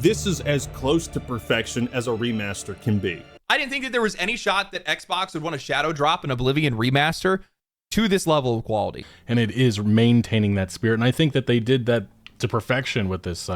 this is as close to perfection as a remaster can be. I didn't think that there was any shot that Xbox would want to shadow drop an Oblivion remaster to this level of quality. And it is maintaining that spirit, and I think that they did that to perfection with this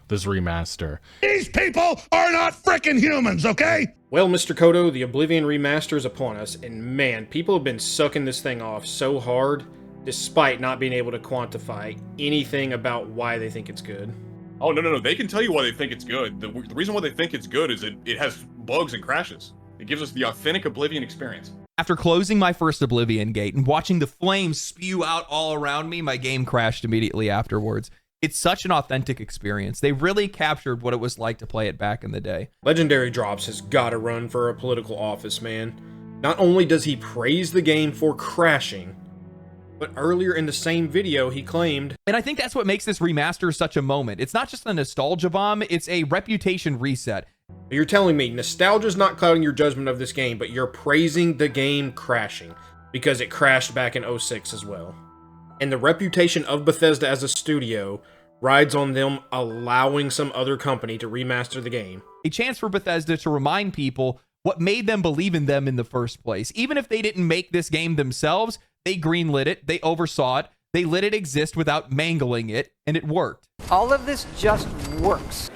this remaster. These people are not frickin' humans, okay? Well, Mr. Kodo, the Oblivion Remaster is upon us, and man, people have been sucking this thing off so hard, despite not being able to quantify anything about why they think it's good. Oh, no. They can tell you why they think it's good. The reason why they think it's good is it has bugs and crashes. It gives us the authentic Oblivion experience. After closing my first Oblivion gate and watching the flames spew out all around me, my game crashed immediately afterwards. It's such an authentic experience. They really captured what it was like to play it back in the day. Legendary Drops has got to run for a political office, man. Not only does he praise the game for crashing, but earlier in the same video, he claimed... And I think that's what makes this remaster such a moment. It's not just a nostalgia bomb, it's a reputation reset. You're telling me nostalgia's not clouding your judgment of this game, but you're praising the game crashing, because it crashed back in 06 as well. And the reputation of Bethesda as a studio rides on them allowing some other company to remaster the game. A chance for Bethesda to remind people what made them believe in them in the first place. Even if they didn't make this game themselves, they greenlit it, they oversaw it, they let it exist without mangling it, and it worked. All of this just works.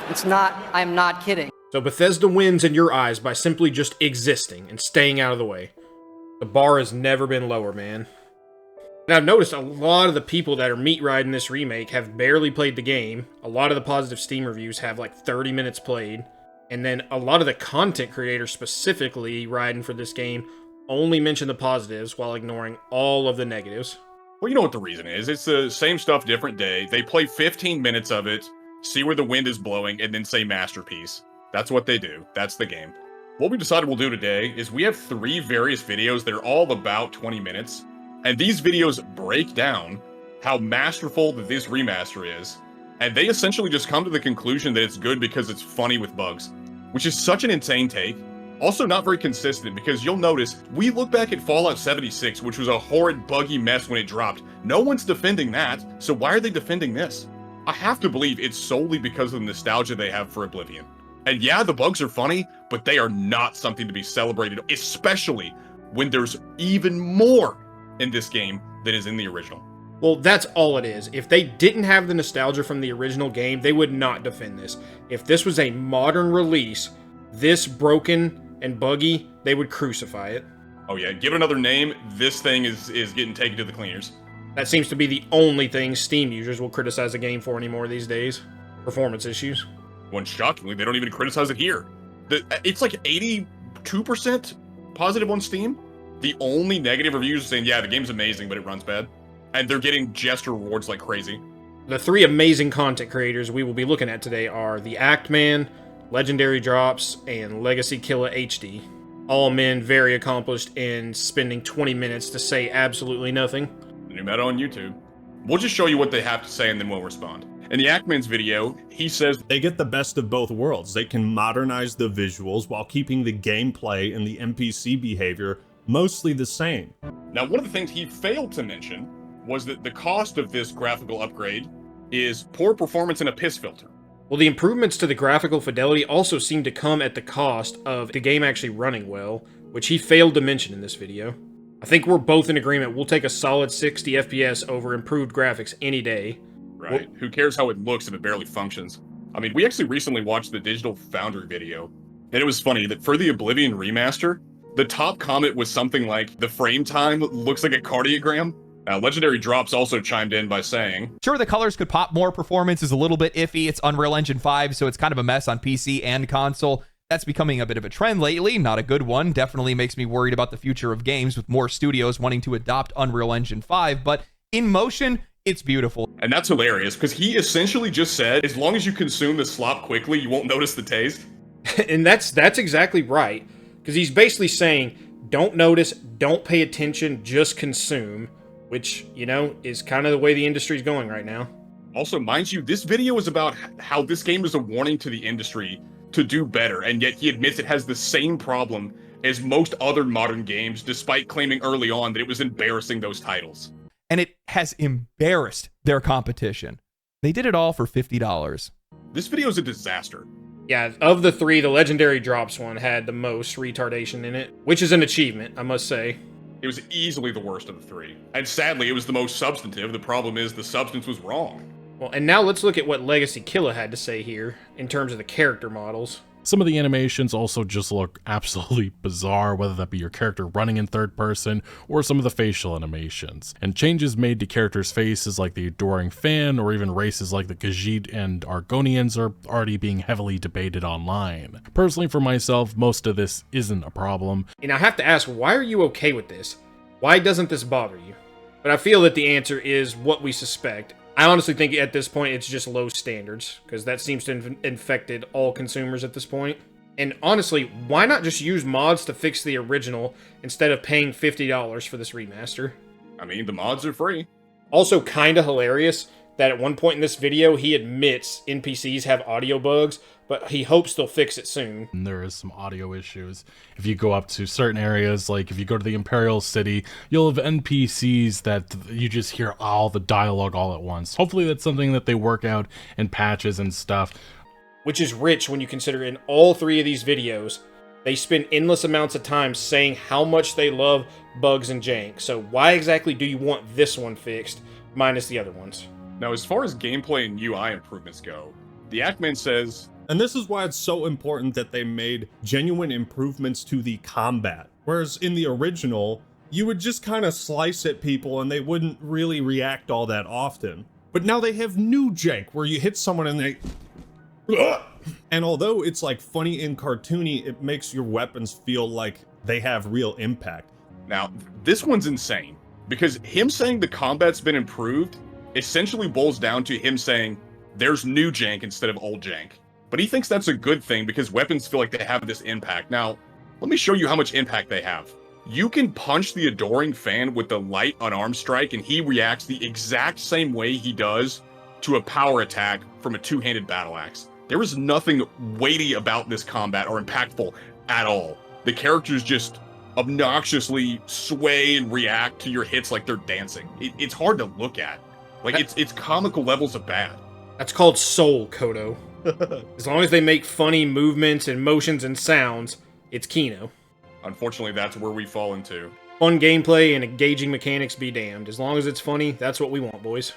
It's not, I'm not kidding. So Bethesda wins in your eyes by simply just existing and staying out of the way. The bar has never been lower, man. And I've noticed a lot of the people that are meat riding this remake have barely played the game. A lot of the positive Steam reviews have like 30 minutes played. And then a lot of the content creators specifically riding for this game only mention the positives while ignoring all of the negatives. Well, you know what the reason is. It's the same stuff, different day. They play 15 minutes of it, see where the wind is blowing, and then say masterpiece. That's what they do. That's the game. What we decided we'll do today is we have 3 various videos that are all about 20 minutes. And these videos break down how masterful that this remaster is. And they essentially just come to the conclusion that it's good because it's funny with bugs, which is such an insane take. Also not very consistent, because you'll notice, we look back at Fallout 76, which was a horrid, buggy mess when it dropped. No one's defending that, so why are they defending this? I have to believe it's solely because of the nostalgia they have for Oblivion. And yeah, the bugs are funny, but they are not something to be celebrated, especially when there's even more in this game than is in the original. Well, that's all it is. If they didn't have the nostalgia from the original game, they would not defend this. If this was a modern release, this broken and buggy, they would crucify it. Oh yeah, give it another name, this thing is getting taken to the cleaners. That seems to be the only thing Steam users will criticize a game for anymore these days. Performance issues. When shockingly, they don't even criticize it here. It's like 82% positive on Steam. The only negative reviews are saying, yeah, the game's amazing, but it runs bad. And they're getting gesture rewards like crazy. The 3 amazing content creators we will be looking at today are the Actman, Legendary Drops, and LegacyKillaHD. All men very accomplished in spending 20 minutes to say absolutely nothing. The new meta on YouTube. We'll just show you what they have to say and then we'll respond. In the Actman's video, he says they get the best of both worlds. They can modernize the visuals while keeping the gameplay and the NPC behavior mostly the same. Now, one of the things he failed to mention was that the cost of this graphical upgrade is poor performance and a piss filter. Well, the improvements to the graphical fidelity also seem to come at the cost of the game actually running well, which he failed to mention in this video. I think we're both in agreement. We'll take a solid 60 FPS over improved graphics any day. Right. Who cares how it looks if it barely functions? I mean, we actually recently watched the Digital Foundry video, and it was funny that for the Oblivion remaster, the top comment was something like, the frame time looks like a cardiogram. Legendary Drops also chimed in by saying, sure, the colors could pop more, performance is a little bit iffy, it's Unreal Engine 5, so it's kind of a mess on PC and console. That's becoming a bit of a trend lately, not a good one. Definitely makes me worried about the future of games with more studios wanting to adopt Unreal Engine 5, but in motion, it's beautiful. And that's hilarious, because he essentially just said, as long as you consume the slop quickly, you won't notice the taste. And that's exactly right. Because he's basically saying, don't notice, don't pay attention, just consume. Which, you know, is kind of the way the industry's going right now. Also, mind you, this video is about how this game is a warning to the industry to do better, and yet he admits it has the same problem as most other modern games, despite claiming early on that it was embarrassing those titles. And it has embarrassed their competition. They did it all for $50. This video is a disaster. Yeah, of the three, the Legendary Drops one had the most retardation in it, which is an achievement, I must say. It was easily the worst of the three. And sadly, it was the most substantive. The problem is the substance was wrong. Well, and now let's look at what LegacyKilla had to say here, in terms of the character models. Some of the animations also just look absolutely bizarre, whether that be your character running in third person or some of the facial animations. And changes made to characters' faces like the Adoring Fan or even races like the Khajiit and Argonians are already being heavily debated online. Personally for myself, most of this isn't a problem. And I have to ask, why are you okay with this? Why doesn't this bother you? But I feel that the answer is what we suspect. I honestly think at this point it's just low standards, because that seems to have infected all consumers at this point. And honestly, why not just use mods to fix the original instead of paying $50 for this remaster? I mean, the mods are free. Also kinda hilarious that at one point in this video he admits NPCs have audio bugs, but he hopes they'll fix it soon. And there is some audio issues. If you go up to certain areas, like if you go to the Imperial City, you'll have NPCs that you just hear all the dialogue all at once. Hopefully that's something that they work out in patches and stuff. Which is rich when you consider in all three of these videos, they spend endless amounts of time saying how much they love bugs and jank. So why exactly do you want this one fixed, minus the other ones? Now, as far as gameplay and UI improvements go, the Ackman says, And this is why it's so important that they made genuine improvements to the combat. Whereas in the original, you would just kind of slice at people and they wouldn't really react all that often. But now they have new jank where you hit someone and they... And although it's like funny and cartoony, it makes your weapons feel like they have real impact. now, this one's insane, because him saying the combat's been improved essentially boils down to him saying there's new jank instead of old jank. But he thinks that's a good thing because weapons feel like they have this impact. Now, let me show you how much impact they have. You can punch the Adoring Fan with the light unarmed strike and he reacts the exact same way he does to a power attack from a two-handed battle axe. There is nothing weighty about this combat or impactful at all. The characters just obnoxiously sway and react to your hits like they're dancing. It's hard to look at. Like, it's comical levels of bad. That's called soul, Kodo. As long as they make funny movements and motions and sounds, it's Kino. Unfortunately, that's where we fall into. Fun gameplay and engaging mechanics be damned. As long as it's funny, that's what we want, boys.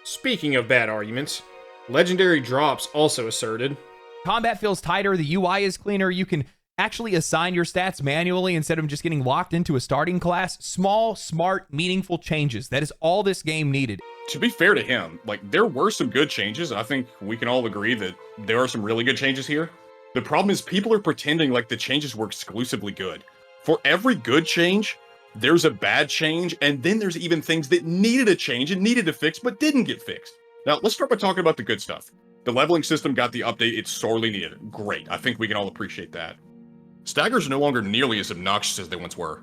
Speaking of bad arguments, Legendary Drops also asserted, Combat feels tighter, the UI is cleaner, you can actually assign your stats manually instead of just getting locked into a starting class. Small, smart, meaningful changes. That is all this game needed. To be fair to him, like, there were some good changes. I think we can all agree that there are some really good changes here. The problem is people are pretending like the changes were exclusively good. For every good change, there's a bad change, and then there's even things that needed a change and needed to fix but didn't get fixed. Now, let's start by talking about the good stuff. The leveling system got the update it sorely needed. Great, I think we can all appreciate that. Staggers are no longer nearly as obnoxious as they once were.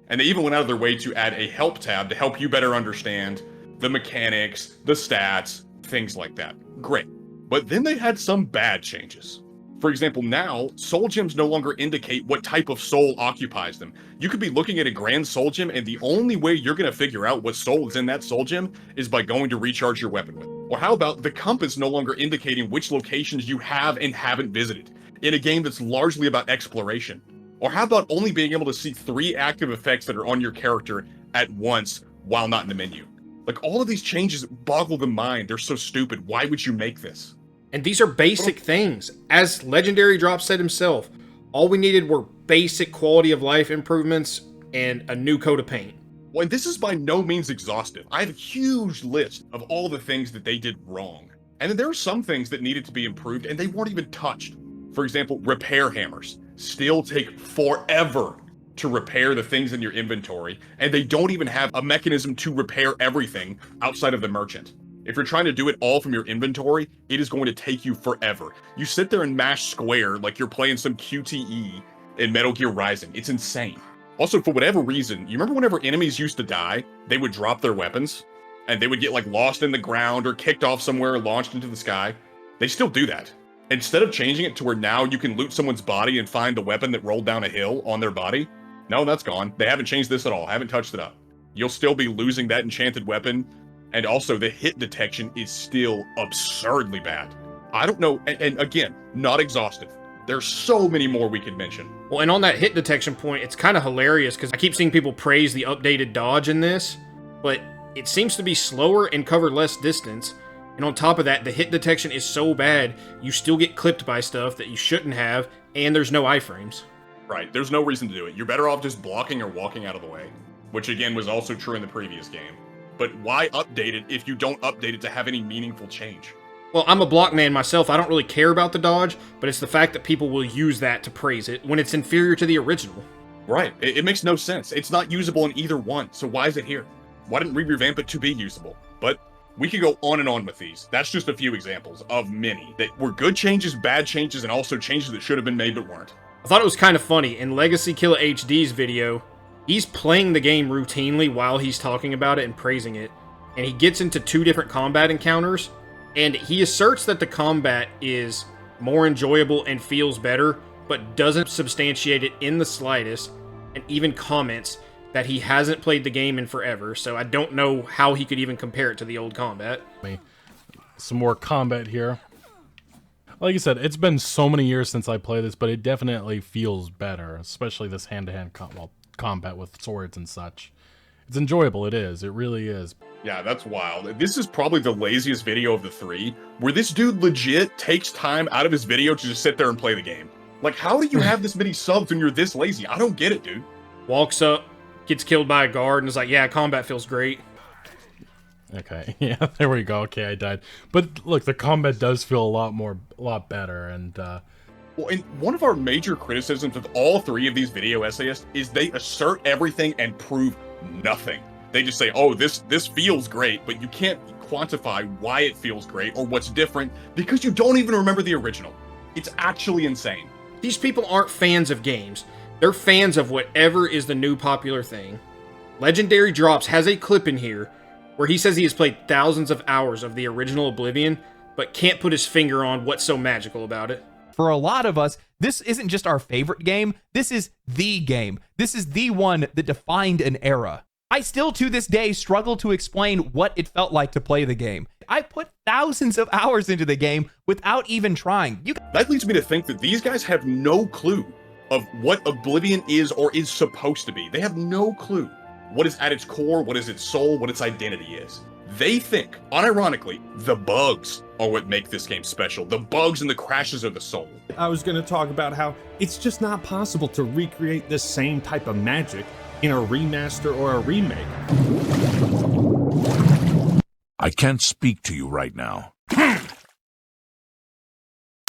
And they even went out of their way to add a help tab to help you better understand the mechanics, the stats, things like that. Great. But then they had some bad changes. For example, now, soul gems no longer indicate what type of soul occupies them. You could be looking at a grand soul gem, and the only way you're going to figure out what soul is in that soul gem is by going to recharge your weapon with. Or how about the compass no longer indicating which locations you have and haven't visited, in a game that's largely about exploration? Or how about only being able to see 3 active effects that are on your character at once while not in the menu? Like, all of these changes boggle the mind. They're so stupid. Why would you make this? and these are basic things. As Legendary Drop said himself, all we needed were basic quality of life improvements and a new coat of paint. Well, and this is by no means exhaustive. I have a huge list of all the things that they did wrong. And then there are some things that needed to be improved and they weren't even touched. For example, repair hammers still take forever to repair the things in your inventory, and they don't even have a mechanism to repair everything outside of the merchant. If you're trying to do it all from your inventory, it is going to take you forever. You sit there and mash square like you're playing some QTE in Metal Gear Rising. It's insane. Also, for whatever reason, you remember whenever enemies used to die, they would drop their weapons, and they would get like lost in the ground or kicked off somewhere or launched into the sky? They still do that. Instead of changing it to where now you can loot someone's body and find the weapon that rolled down a hill on their body, no, that's gone. They haven't changed this at all. Haven't touched it up. You'll still be losing that enchanted weapon, and also the hit detection is still absurdly bad. I don't know, and again, not exhaustive. There's so many more we could mention. Well, and on that hit detection point, it's kind of hilarious because I keep seeing people praise the updated dodge in this, but it seems to be slower and cover less distance. And on top of that, the hit detection is so bad, you still get clipped by stuff that you shouldn't have, and there's no iframes. Right, there's no reason to do it. You're better off just blocking or walking out of the way, which again was also true in the previous game. But why update it if you don't update it to have any meaningful change? Well, I'm a block man myself. I don't really care about the dodge, but it's the fact that people will use that to praise it when it's inferior to the original. Right, it makes no sense. It's not usable in either one, so why is it here? Why didn't we revamp it to be usable? But we could go on and on with these. That's just a few examples of many that were good changes, bad changes, and also changes that should have been made but weren't. I thought it was kind of funny. In LegacyKillaHD's video, he's playing the game routinely while he's talking about it and praising it, and he gets into 2 different combat encounters, and he asserts that the combat is more enjoyable and feels better, but doesn't substantiate it in the slightest, and even comments that he hasn't played the game in forever, so I don't know how he could even compare it to the old combat. Some more combat here. Like I said, it's been so many years since I played this, but it definitely feels better, especially this hand-to-hand combat with swords and such. It's enjoyable, it is. It really is. Yeah, that's wild. This is probably the laziest video of the 3, where this dude legit takes time out of his video to just sit there and play the game. Like, how do you have this many subs when you're this lazy? I don't get it, dude. Walks up, gets killed by a guard, and is like, yeah, combat feels great. Okay, yeah, there we go. Okay, I died. But look, the combat does feel a lot better, and Well, and one of our major criticisms of all 3 of these video essayists is they assert everything and prove nothing. They just say, oh, this feels great, but you can't quantify why it feels great or what's different because you don't even remember the original. It's actually insane. These people aren't fans of games. They're fans of whatever is the new popular thing. Legendary Drops has a clip in here where he says he has played thousands of hours of the original Oblivion, but can't put his finger on what's so magical about it. For a lot of us, this isn't just our favorite game. This is the game. This is the one that defined an era. I still to this day struggle to explain what it felt like to play the game. I put thousands of hours into the game without even trying. That leads me to think that these guys have no clue of what Oblivion is or is supposed to be. They have no clue what is at its core, what is its soul, what its identity is. They think, unironically, the bugs are what make this game special. The bugs and the crashes are the soul. I was going to talk about how it's just not possible to recreate this same type of magic in a remaster or a remake. I can't speak to you right now.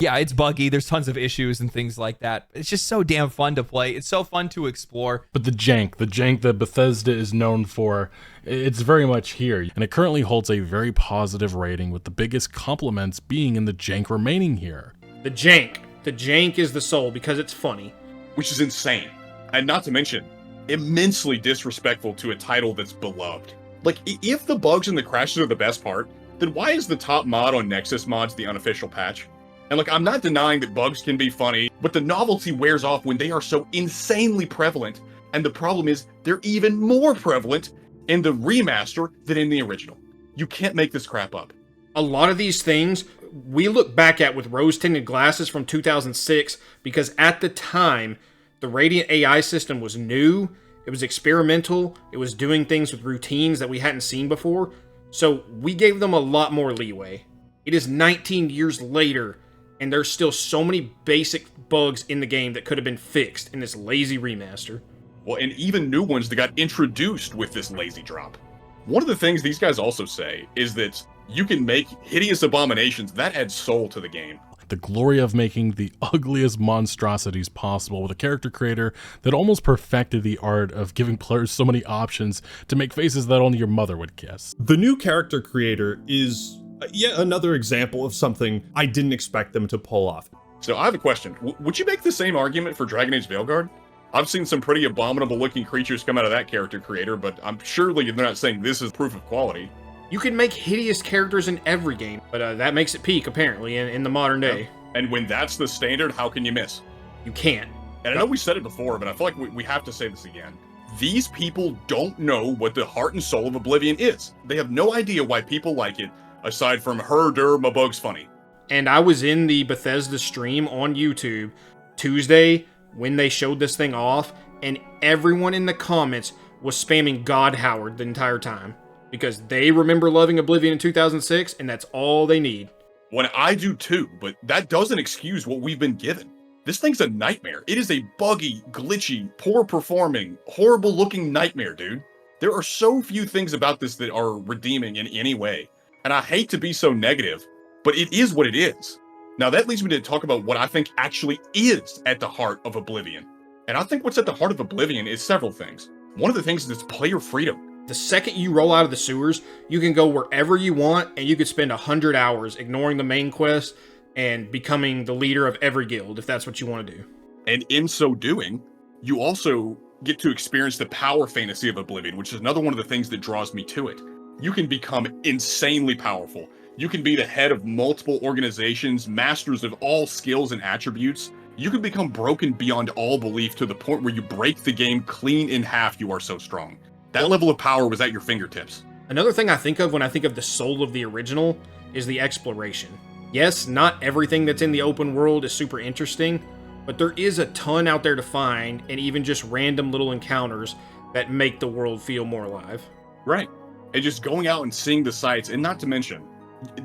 Yeah, it's buggy. There's tons of issues and things like that. It's just so damn fun to play. It's so fun to explore. But the jank that Bethesda is known for, it's very much here. And it currently holds a very positive rating, with the biggest compliments being in the jank remaining here. The jank is the soul because it's funny. Which is insane. And not to mention, immensely disrespectful to a title that's beloved. Like, if the bugs and the crashes are the best part, then why is the top mod on Nexus Mods the unofficial patch? And look, I'm not denying that bugs can be funny, but the novelty wears off when they are so insanely prevalent, and the problem is they're even more prevalent in the remaster than in the original. You can't make this crap up. A lot of these things we look back at with rose-tinted glasses from 2006 because at the time, the Radiant AI system was new, it was experimental, it was doing things with routines that we hadn't seen before, so we gave them a lot more leeway. It is 19 years later, and there's still so many basic bugs in the game that could have been fixed in this lazy remaster. Well, and even new ones that got introduced with this lazy drop. One of the things these guys also say is that you can make hideous abominations that add soul to the game. The glory of making the ugliest monstrosities possible with a character creator that almost perfected the art of giving players so many options to make faces that only your mother would kiss. The new character creator is yet another example of something I didn't expect them to pull off. So I have a question. Would you make the same argument for Dragon Age Veilguard? I've seen some pretty abominable looking creatures come out of that character creator, but I'm surely they're not saying this is proof of quality. You can make hideous characters in every game, but that makes it peak, apparently, in the modern day. And when that's the standard, how can you miss? You can't. And I know we said it before, but I feel like we have to say this again. These people don't know what the heart and soul of Oblivion is. They have no idea why people like it, aside from my bug's funny. And I was in the Bethesda stream on YouTube Tuesday when they showed this thing off, and everyone in the comments was spamming God Howard the entire time because they remember loving Oblivion in 2006, and that's all they need. When I do too, but that doesn't excuse what we've been given. This thing's a nightmare. It is a buggy, glitchy, poor performing, horrible looking nightmare, dude. There are so few things about this that are redeeming in any way. And I hate to be so negative, but it is what it is. Now that leads me to talk about what I think actually is at the heart of Oblivion. And I think what's at the heart of Oblivion is several things. One of the things is player freedom. The second you roll out of the sewers, you can go wherever you want, and you could spend 100 hours ignoring the main quest and becoming the leader of every guild, if that's what you want to do. And in so doing, you also get to experience the power fantasy of Oblivion, which is another one of the things that draws me to it. You can become insanely powerful. You can be the head of multiple organizations, masters of all skills and attributes. You can become broken beyond all belief to the point where you break the game clean in half. You are so strong. That level of power was at your fingertips. Another thing I think of when I think of the soul of the original is the exploration. Yes, not everything that's in the open world is super interesting, but there is a ton out there to find, and even just random little encounters that make the world feel more alive. Right. And just going out and seeing the sights, and not to mention,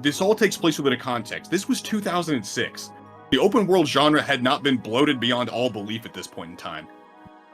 this all takes place within a context. This was 2006. The open world genre had not been bloated beyond all belief at this point in time.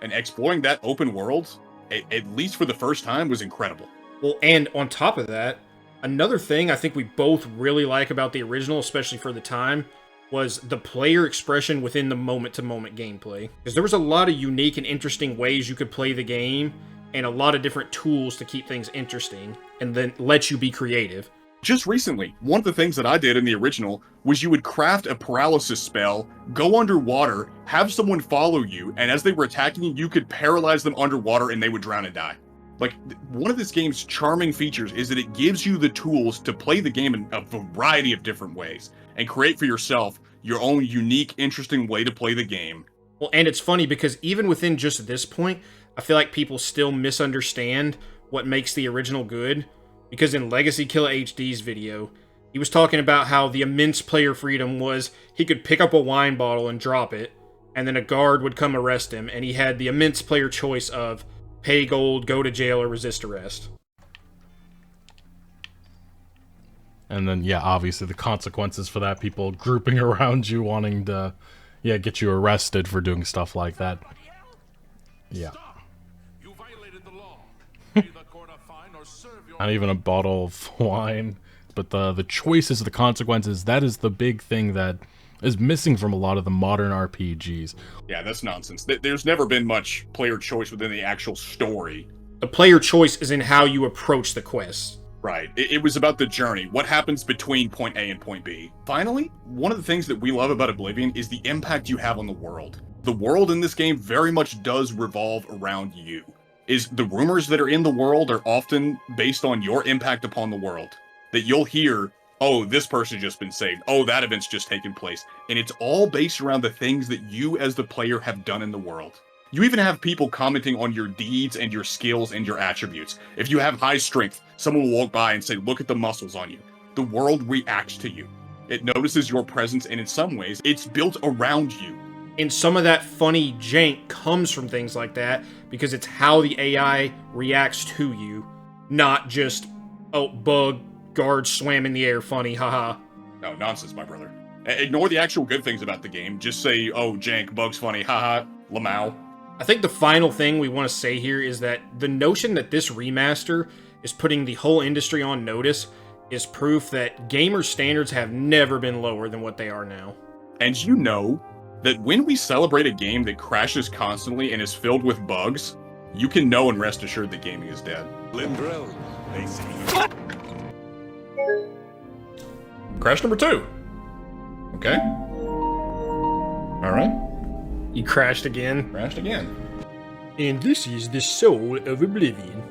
And exploring that open world, at least for the first time, was incredible. Well, and on top of that, another thing I think we both really like about the original, especially for the time, was the player expression within the moment-to-moment gameplay. Because there was a lot of unique and interesting ways you could play the game, and a lot of different tools to keep things interesting, and then let you be creative. Just recently, one of the things that I did in the original was you would craft a paralysis spell, go underwater, have someone follow you, and as they were attacking you, you could paralyze them underwater and they would drown and die. Like, one of this game's charming features is that it gives you the tools to play the game in a variety of different ways and create for yourself your own unique, interesting way to play the game. Well, and it's funny because even within just this point, I feel like people still misunderstand what makes the original good. Because in LegacyKillaHD's video, he was talking about how the immense player freedom was he could pick up a wine bottle and drop it, and then a guard would come arrest him, and he had the immense player choice of pay gold, go to jail, or resist arrest. And then, yeah, obviously the consequences for that, people grouping around you wanting to, yeah, get you arrested for doing stuff like that. Yeah. You violated the law. Pay the court a fine or serve your... Not even a bottle of wine, but the choices, the consequences, that is the big thing that is missing from a lot of the modern RPGs. Yeah, that's nonsense. There's never been much player choice within the actual story. The player choice is in how you approach the quest. Right. It was about the journey, what happens between point A and point B. Finally, one of the things that we love about Oblivion is the impact you have on the world. The world in this game very much does revolve around you. The rumors that are in the world are often based on your impact upon the world. That you'll hear, oh, this person's just been saved. Oh, that event's just taken place. And it's all based around the things that you as the player have done in the world. You even have people commenting on your deeds and your skills and your attributes. If you have high strength, someone will walk by and say, look at the muscles on you. The world reacts to you. It notices your presence, and in some ways, it's built around you. And some of that funny jank comes from things like that, because it's how the AI reacts to you, not just, oh, bug, guard swam in the air, funny, haha. No, nonsense, my brother. Ignore the actual good things about the game. Just say, oh, jank, bug's funny, haha, lamau. I think the final thing we want to say here is that the notion that this remaster is putting the whole industry on notice is proof that gamer standards have never been lower than what they are now. And you know that when we celebrate a game that crashes constantly and is filled with bugs, you can know and rest assured that gaming is dead. Lindrell, they see Crash number 2. Okay. Alright. You crashed again. Crashed again. And this is the soul of Oblivion.